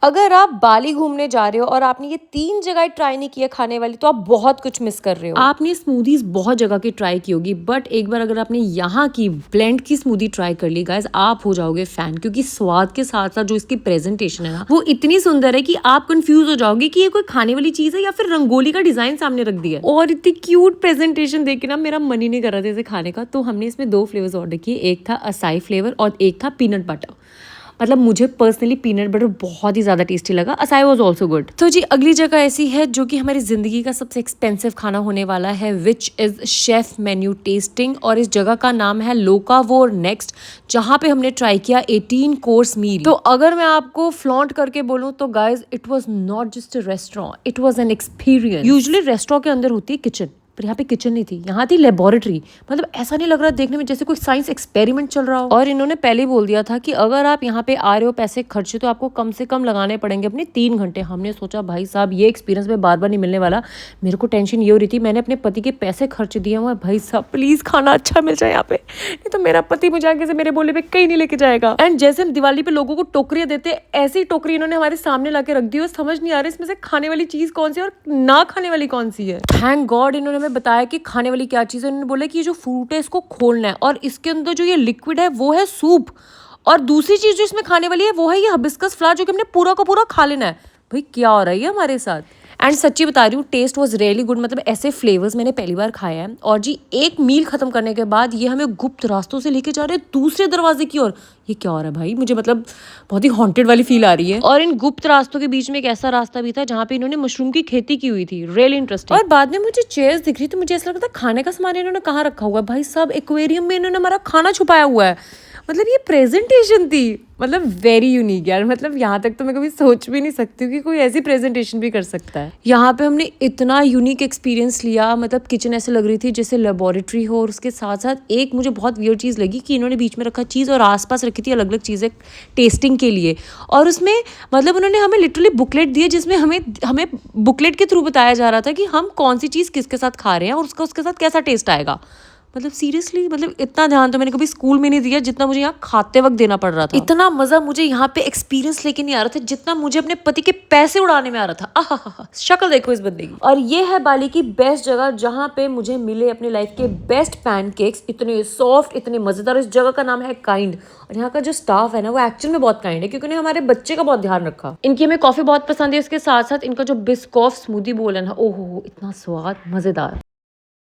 अगर आप बाली घूमने जा रहे हो और आपने ये 3 जगह ट्राई नहीं किया खाने वाली, तो आप बहुत कुछ मिस कर रहे हो। आपने स्मूदीज बहुत जगह की ट्राई की होगी, बट एक बार अगर आपने यहाँ की ब्लेंड की स्मूदी ट्राई कर ली गाइस, आप हो जाओगे फैन, क्योंकि स्वाद के साथ साथ जो इसकी प्रेजेंटेशन है ना, वो इतनी सुंदर है कि आप कंफ्यूज हो जाओगे कि ये कोई खाने वाली चीज है या फिर रंगोली का डिजाइन सामने रख दिया। और इतनी क्यूट प्रेजेंटेशन देख के ना मेरा मन ही नहीं कर रहा था इसे खाने का। तो हमने इसमें 2 फ्लेवर्स ऑर्डर किए, एक था असाई फ्लेवर और एक था पीनट बटर। मतलब मुझे पर्सनली पीनट बटर बहुत ही ज़्यादा टेस्टी लगा। Acai was also good. तो जी अगली जगह ऐसी है जो कि हमारी ज़िंदगी का सबसे एक्सपेंसिव खाना होने वाला है, which is chef menu testing. और इस जगह का नाम है लोकावोर नेक्स्ट, जहाँ पे हमने ट्राई किया 18 कोर्स मील। तो अगर मैं आपको फ्लॉन्ट करके बोलूँ तो guys, it was not just a restaurant, it was an experience. Usually restaurant के अंदर होती है किचन, पर यहाँ पे किचन नहीं थी, यहाँ थी लेबोरेटरी। मतलब ऐसा नहीं लग रहा देखने में जैसे कोई साइंस एक्सपेरिमेंट चल रहा हो। और इन्होंने पहले ही बोल दिया था कि अगर आप यहाँ पे आ रहे हो पैसे खर्चे, तो आपको कम से कम लगाने पड़ेंगे अपने 3 घंटे। हमने सोचा भाई साहब ये एक्सपीरियंस में बार बार नहीं मिलने वाला। मेरे को टेंशन ये हो रही थी, मैंने अपने पति के पैसे खर्च दिए हुए, भाई साहब प्लीज खाना अच्छा मिल जाए यहाँ पे, नहीं तो मेरा पति मुझे आगे से मेरे बोले पे कहीं नहीं लेके जाएगा। एंड जैसे हम दिवाली पे लोगों को टोकरियां देते, ऐसी टोकरी इन्होंने हमारे सामने ला के रख दी। और समझ नहीं आ रहा इसमें से खाने वाली चीज कौन सी है और ना खाने वाली कौन सी है। थैंक गॉड इन्होंने हमें बताया कि खाने वाली क्या चीज़ है। उन्होंने बोला कि ये जो फ्रूट है इसको खोलना है और इसके अंदर जो ये लिक्विड है वो है सूप, और दूसरी चीज़ जो इसमें खाने वाली है वो है ये हिबिस्कस फ्लावर, जो कि हमने पूरा का पूरा खा लेना है। भाई क्या हो रहा है हमारे साथ। एंड सच्ची बता रही हूँ, टेस्ट वॉज रियली गुड। मतलब ऐसे फ्लेवर्स मैंने पहली बार खाए हैं। और जी एक मील खत्म करने के बाद ये हमें गुप्त रास्तों से लेके जा रहे हैं दूसरे दरवाजे की ओर। ये क्या हो रहा है भाई, मुझे मतलब बहुत ही हॉन्टेड वाली फील आ रही है। और इन गुप्त रास्तों के बीच में एक ऐसा रास्ता भी था जहाँ पे इन्होंने मशरूम की खेती की हुई थी, रियली इंटरेस्टिंग। और बाद में मुझे चेयर्स दिख रही थी, मुझे ऐसा लगता था खाने का सामान इन्होंने कहाँ रखा हुआ है। भाई साहब एक्वेरियम में इन्होंने हमारा खाना छुपाया हुआ है। मतलब ये प्रेजेंटेशन थी, मतलब वेरी यूनिक यार। मतलब यहाँ तक तो मैं कभी सोच भी नहीं सकती हूँ कि कोई ऐसी प्रेजेंटेशन भी कर सकता है। यहाँ पे हमने इतना यूनिक एक्सपीरियंस लिया। मतलब किचन ऐसे लग रही थी जैसे लेबोरेटरी हो, और उसके साथ साथ एक मुझे बहुत वियर्ड चीज़ लगी कि इन्होंने बीच में रखा चीज़ और आसपास रखी थी अलग अलग चीज़ें टेस्टिंग के लिए। और उसमें मतलब उन्होंने हमें लिटरली बुकलेट दिए, जिसमें हमें बुकलेट के थ्रू बताया जा रहा था कि हम कौन सी चीज़ किसके साथ खा रहे हैं और उसके साथ कैसा टेस्ट आएगा। मतलब सीरियसली, मतलब इतना ध्यान तो मैंने कभी स्कूल में नहीं दिया जितना मुझे यहाँ खाते वक्त देना पड़ रहा था। इतना मजा मुझे यहाँ पे एक्सपीरियंस लेके नहीं आ रहा था जितना मुझे अपने पति के पैसे उड़ाने में आ रहा था। आहा, शक्ल देखो इस बंदे की। और ये है बाली की बेस्ट जगह जहाँ पे मुझे मिले अपनी लाइफ के बेस्ट पैनकेक्स, इतने सॉफ्ट इतने मजेदार। इस जगह का नाम है काइंड। और यहाँ का जो स्टाफ है ना, वो एक्चुअल में बहुत काइंड है, क्योंकि उन्हें हमारे बच्चे का बहुत ध्यान रखा। इनकी हमें कॉफी बहुत पसंद है, उसके साथ साथ इनका जो बिस्कॉफ स्मूदी बोल है ना, ओहो इतना स्वाद, मजेदार।